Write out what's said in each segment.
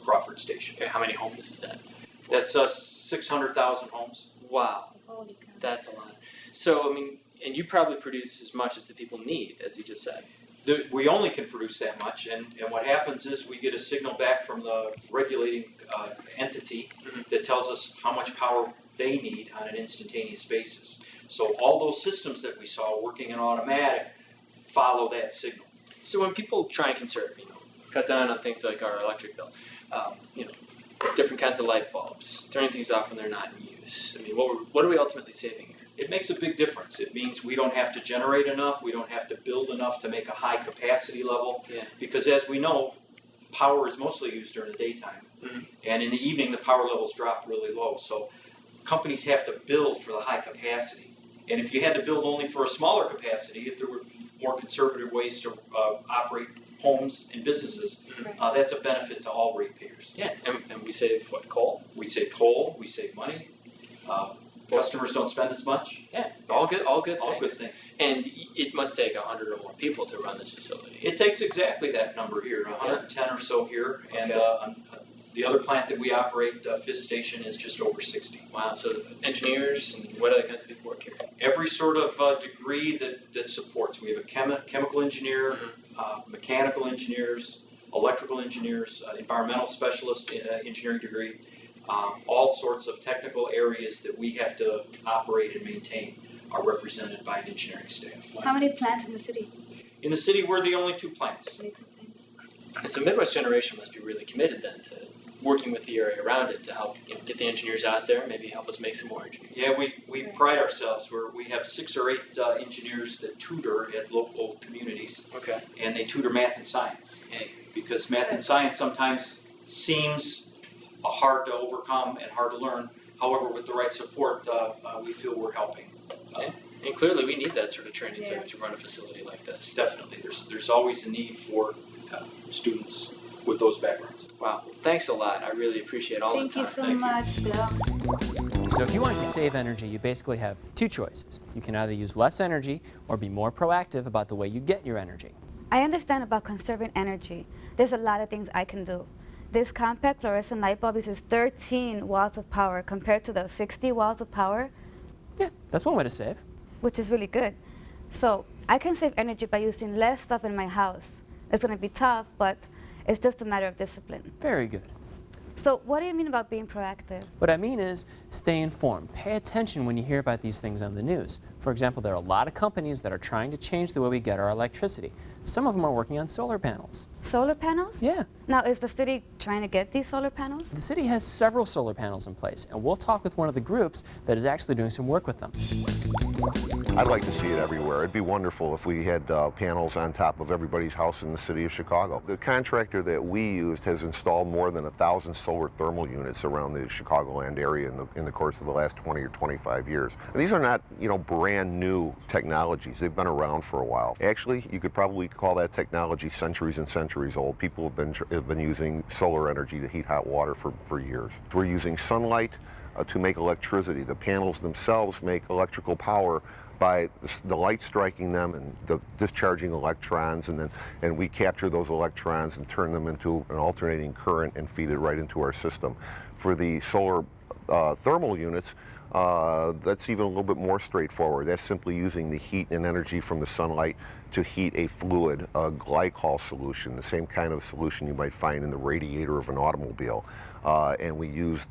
Crawford Station. Okay, how many homes is that? That's 600,000 homes. Wow, that's a lot. So, I mean, and you probably produce as much as the people need, as you just said. We only can produce that much, and what happens is we get a signal back from the regulating entity that tells us how much power they need on an instantaneous basis. So all those systems that we saw working in automatic follow that signal. So when people try and conserve, cut down on things like our electric bill, different kinds of light bulbs, turning things off when they're not in use. I mean, what are we ultimately saving here? It makes a big difference. It means we don't have to generate enough, we don't have to build enough to make a high capacity level, because as we know, power is mostly used during the daytime, and in the evening the power levels drop really low. So companies have to build for the high capacity. And if you had to build only for a smaller capacity, if there were more conservative ways to operate homes and businesses, that's a benefit to all ratepayers. Yeah, and we save what, coal? We save coal, we save money. Customers don't spend as much. Yeah, all good things. All good things. And it must take 100 or more people to run this facility. It takes exactly that number here, 110 or so here, and the other plant that we operate, Fifth Station, is just over 60. Wow, so engineers and what other kinds of people work here? Every sort of degree that supports. We have a chemical engineer, mechanical engineers, electrical engineers, environmental specialist, engineering degree. All sorts of technical areas that we have to operate and maintain are represented by an engineering staff. How many plants in the city? In the city, we're the only 2 plants. And so Midwest Generation must be really committed then to working with the area around it to help get the engineers out there, maybe help us make some more engineers. Yeah, we pride ourselves where we have 6 or 8 engineers that tutor at local communities. Okay. And they tutor math and science. Hey. Because math and science sometimes seems hard to overcome and hard to learn. However, with the right support, we feel we're helping. And clearly we need that sort of training to run a facility like this. Definitely. There's always a need for students with those backgrounds. Wow. Well, thanks a lot. I really appreciate all the time. Thank you so much, Bill. So if you want to save energy, you basically have 2 choices. You can either use less energy or be more proactive about the way you get your energy. I understand about conserving energy. There's a lot of things I can do. This compact fluorescent light bulb uses 13 watts of power compared to the 60 watts of power. Yeah, that's one way to save. Which is really good. So I can save energy by using less stuff in my house. It's going to be tough, but it's just a matter of discipline. Very good. So what do you mean about being proactive? What I mean is stay informed. Pay attention when you hear about these things on the news. For example, there are a lot of companies that are trying to change the way we get our electricity. Some of them are working on solar panels. Solar panels? Yeah. Now, is the city trying to get these solar panels? The city has several solar panels in place, and we'll talk with one of the groups that is actually doing some work with them. I'd like to see it everywhere. It'd be wonderful if we had panels on top of everybody's house in the city of Chicago. The contractor that we used has installed more than 1,000 solar thermal units around the Chicagoland area in the course of the last 20 or 25 years. And these are not, brand new technologies. They've been around for a while. Actually, you could probably call that technology centuries and centuries old. People have been using solar energy to heat hot water for years. We're using sunlight to make electricity. The panels themselves make electrical power by the light striking them and discharging electrons, and we capture those electrons and turn them into an alternating current and feed it right into our system. For the solar thermal units, that's even a little bit more straightforward. That's simply using the heat and energy from the sunlight to heat a fluid, a glycol solution, the same kind of solution you might find in the radiator of an automobile. And we use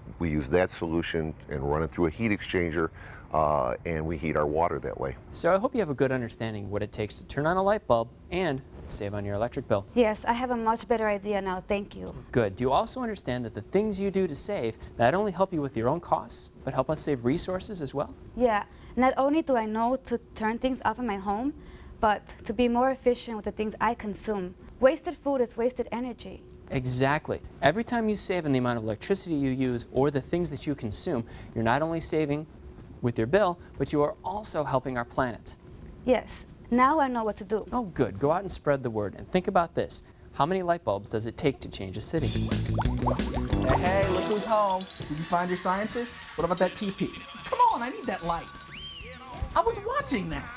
that solution and run it through a heat exchanger, and we heat our water that way. So I hope you have a good understanding what it takes to turn on a light bulb and save on your electric bill. Yes, I have a much better idea now. Thank you. Good. Do you also understand that the things you do to save not only help you with your own costs, but help us save resources as well? Yeah. Not only do I know to turn things off in my home, but to be more efficient with the things I consume. Wasted food is wasted energy. Exactly. Every time you save on the amount of electricity you use or the things that you consume, you're not only saving with your bill, but you are also helping our planet. Yes. Now I know what to do. Oh, good. Go out and spread the word. And think about this. How many light bulbs does it take to change a city? Hey, look who's home. Did you find your scientist? What about that TP? Come on, I need that light. I was watching that.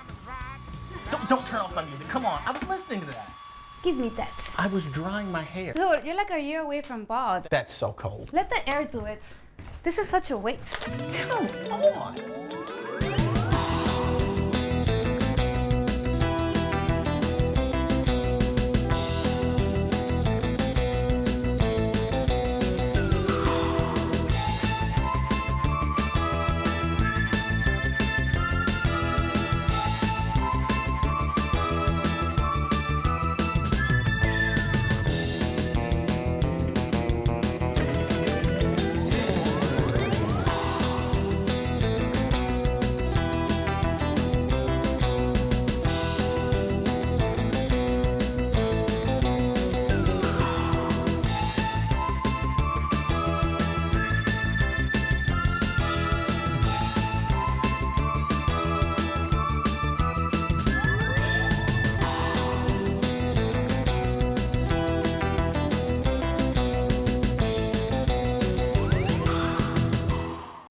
Don't turn off my music. Come on, I was listening to that. Give me that. I was drying my hair. Dude, you're like a year away from bald. That's so cold. Let the air do it. This is such a waste. Come on.